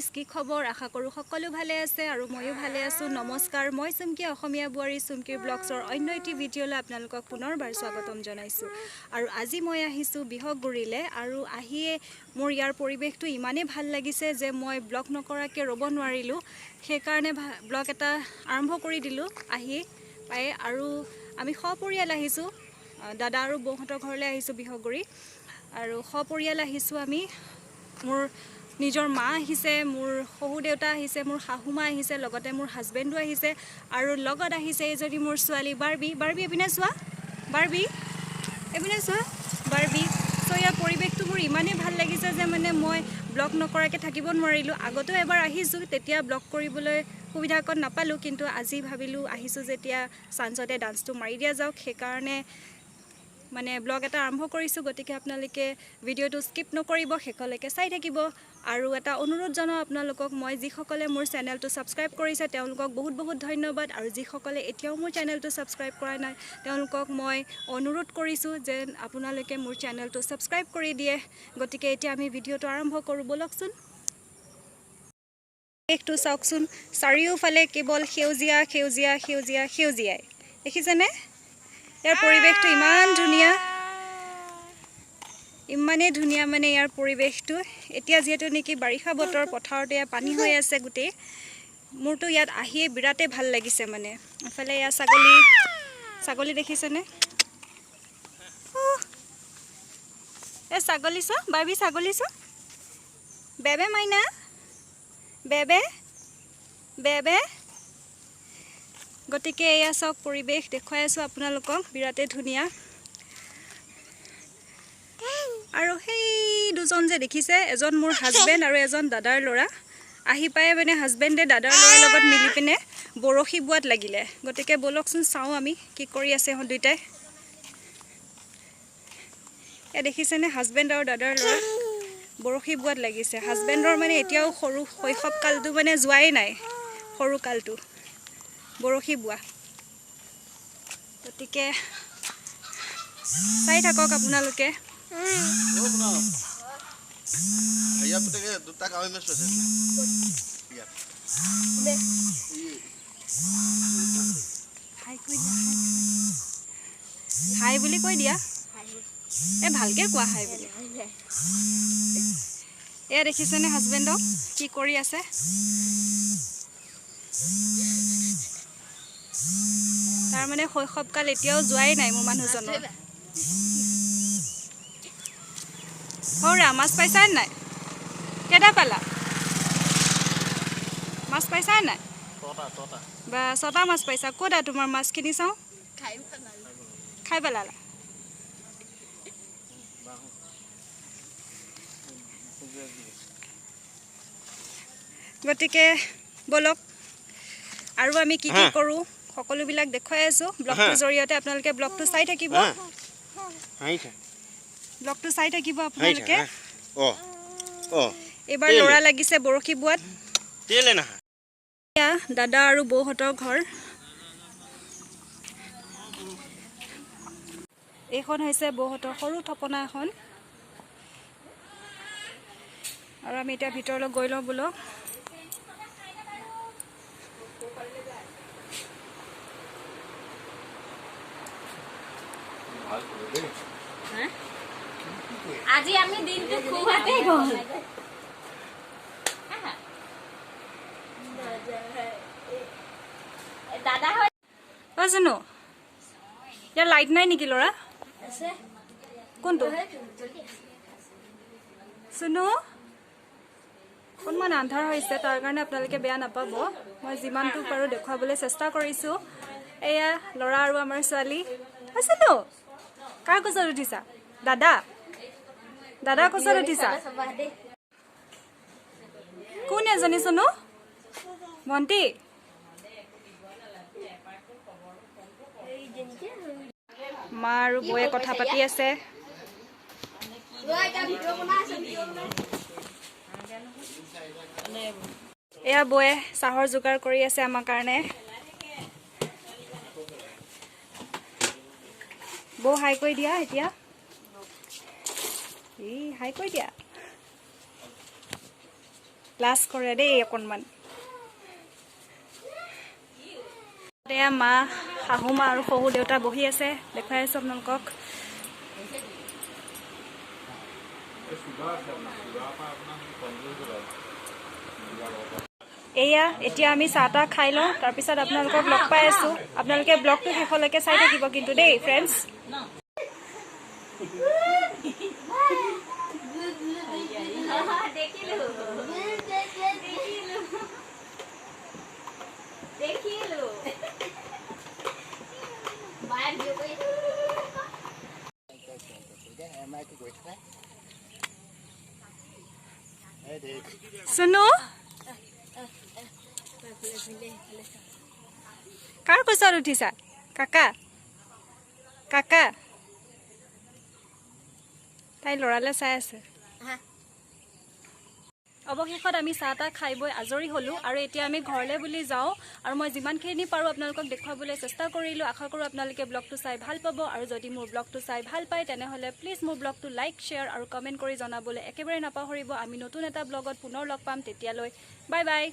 guys কি খবৰ আশা কৰোঁ সকলো ভালে আছে আৰু ময়ো ভালে আছোঁ নমস্কাৰ মই সুমকি অসমীয়া বুৱাৰী সুমকিৰ ব্লগছৰ অন্য এটি ভিডিঅ'লৈ আপোনালোকক পুনৰবাৰ স্বাগতম জনাইছোঁ আৰু আজি মই আহিছোঁ বিহগুৰিলৈ আৰু আহিয়ে মোৰ ইয়াৰ পৰিৱেশটো ইমানেই ভাল লাগিছে যে মই ব্লগ নকৰাকৈ ৰ'ব নোৱাৰিলোঁ সেইকাৰণে ব্লগ এটা আৰম্ভ কৰি দিলোঁ আহি পাই আৰু আমি সপৰিয়াল আহিছোঁ দাদা আৰু বৌহঁতৰ ঘৰলৈ আহিছোঁ বিহগুৰি আৰু সপৰিয়াল আহিছোঁ আমি মোৰ নিজৰ মা আহিছে মোৰ শহু দেউতা আহিছে মোৰ শাহুমা আহিছে লগতে মোৰ হাজবেণ্ডো আহিছে আৰু লগত আহিছে এজনী মোৰ ছোৱালী বাৰ্বি এপিনে চোৱা বাৰ্বি সো ইয়াৰ পৰিৱেশটো মোৰ ইমানেই ভাল লাগিছে যে মানে মই ব্লগ নকৰাকৈ থাকিব নোৱাৰিলোঁ আগতেও এবাৰ আহিছোঁ তেতিয়া ব্লগ কৰিবলৈ সুবিধা অকণ নাপালোঁ কিন্তু আজি ভাবিলোঁ আহিছোঁ যেতিয়া চাঞ্চতে ডান্সটো মাৰি দিয়া যাওক সেইকাৰণে মানে ব্লগ এটা আৰম্ভ কৰিছোঁ গতিকে আপোনালোকে ভিডিঅ'টো স্কিপ নকৰিব শেষলৈকে চাই থাকিব আৰু এটা অনুৰোধ জনাওঁ আপোনালোকক মই যিসকলে মোৰ চেনেলটো ছাবস্ক্ৰাইব কৰিছে তেওঁলোকক বহুত বহুত ধন্যবাদ আৰু যিসকলে এতিয়াও মোৰ চেনেলটো ছাবস্ক্ৰাইব কৰা নাই তেওঁলোকক মই অনুৰোধ কৰিছোঁ যে আপোনালোকে মোৰ চেনেলটো ছাবস্ক্ৰাইব কৰি দিয়ে গতিকে এতিয়া আমি ভিডিঅ'টো আৰম্ভ কৰোঁ বলকচোন এইটো চাওকচোন চাৰিওফালে কেৱল সেউজীয়াই দেখিছেনে ইয়াৰ পৰিৱেশটো ইমানেই ধুনীয়া মানে ইয়াৰ পৰিৱেশটো এতিয়া যিহেতু নেকি বাৰিষা বতৰ পথাৰতে পানী হৈ আছে গোটেই মোৰতো ইয়াত আহিয়ে বিৰাটেই ভাল লাগিছে মানে এফালে এয়া ছাগলী দেখিছেনে এই ছাগলী চোৱা বাৰ্বি ছাগলী চোৱা বেবে মাইনা বেবে গতিকে এয়া চাওক পৰিৱেশ দেখুৱাই আছোঁ আপোনালোকক বিৰাটেই ধুনীয়া আৰু সেই দুজন যে দেখিছে এজন মোৰ হাজবেণ্ড আৰু এজন দাদাৰ ল'ৰা আহি পাই মানে হাজবেণ্ডে দাদাৰ ল'ৰাৰ লগত মিলি পিনে বৰশী বোৱাত লাগিলে গতিকে বলকচোন চাওঁ আমি কি কৰি আছে ইহঁত দুইটাই এয়া দেখিছেনে হাজবেণ্ড আৰু দাদাৰ ল'ৰা বৰশী বোৱাত লাগিছে হাজবেণ্ডৰ মানে এতিয়াও সৰু শৈশৱকালটো মানে যোৱাই নাই সৰু কালটো বৰশী বোৱা গতিকে চাই থাকক আপোনালোকে হাই বুলি কৈ দিয়া এই ভালকৈ কোৱা হাই বুলি এয়া দেখিছেনে হাজবেণ্ডক কি কৰি আছে তাৰ মানে শৈশৱকাল এতিয়াও যোৱাই নাই মোৰ মানুহজনৰ সৌৰা মাছ পাইছা নাই কেইটা পালা মাছ পাইছা নাই বা 6টা মাছ পাইছা ক'তা তোমাৰ মাছখিনি চাওঁ খাই পেলালা গতিকে বলক আৰু আমি কি কৰোঁ সকলোবিলাক দেখুৱাই আছোঁ ব্লগটোৰ জৰিয়তে আপোনালোকে ব্লগটো চাই থাকিব আপোনালোকে এইবাৰ ল'ৰা লাগিছে বৰশী বোৱাত দাদা আৰু বৌহঁতৰ ঘৰ এইখন হৈছে বৌহঁতৰ সৰু থপনা এখন আৰু আমি এতিয়া ভিতৰলৈ গৈ লওঁ বোলো আজি আমি দিনটো খুৱাতে গ'ল দাদা হয় জানো ইয়াৰ লাইট নাই নেকি ল'ৰা কোনটো শুনো অকণমান আন্ধাৰ হৈছে তাৰ কাৰণে আপোনালোকে বেয়া নাপাব মই যিমানটো পাৰোঁ দেখুৱাবলৈ চেষ্টা কৰিছোঁ এয়া ল'ৰা আৰু আমাৰ ছোৱালী আছেনো কাৰ কোচত উঠিছা দাদা কোচত উঠিছা কোন এজনী চুনো ভণ্টি মা আৰু বৌয়ে কথা পাতি আছে এয়া বৌয়ে চাহৰ যোগাৰ কৰি আছে আমাৰ কাৰণে বৌ হাই কৈ দিয়া এতিয়া হাই কৈ দিয়া লাজ কৰে দেই অকণমান এয়া মা শাহু মা আৰু শহু দেউতা বহি আছে দেখুৱাই আছোঁ আপোনালোকক এয়া এতিয়া আমি চাহ তাহ খাই লওঁ তাৰপিছত আপোনালোকক লগ পাই আছোঁ আপোনালোকে ব্লগটো শেষলৈকে চাই থাকিব কিন্তু দেই ফ্ৰেণ্ডছ শুনো কাৰ কোচত উঠিছা কাকা কাকা তাই ল'ৰালে চাই আছে অৱশেষত আমি চাহ তাহ খাই বৈ আজৰি হ'লোঁ আৰু এতিয়া আমি ঘৰলৈ বুলি যাওঁ আৰু মই যিমানখিনি পাৰোঁ আপোনালোকক দেখুৱাবলৈ চেষ্টা কৰিলোঁ আশা কৰোঁ আপোনালোকে ব্লগটো চাই ভাল পাব আৰু যদি মোৰ ব্লগটো চাই ভাল পায় তেনেহ'লে প্লিজ মোৰ ব্লগটো লাইক শ্বেয়াৰ আৰু কমেণ্ট কৰি জনাবলৈ একেবাৰে নাপাহৰিব আমি নতুন এটা ব্লগত পুনৰ লগ পাম তেতিয়ালৈ বাই বাই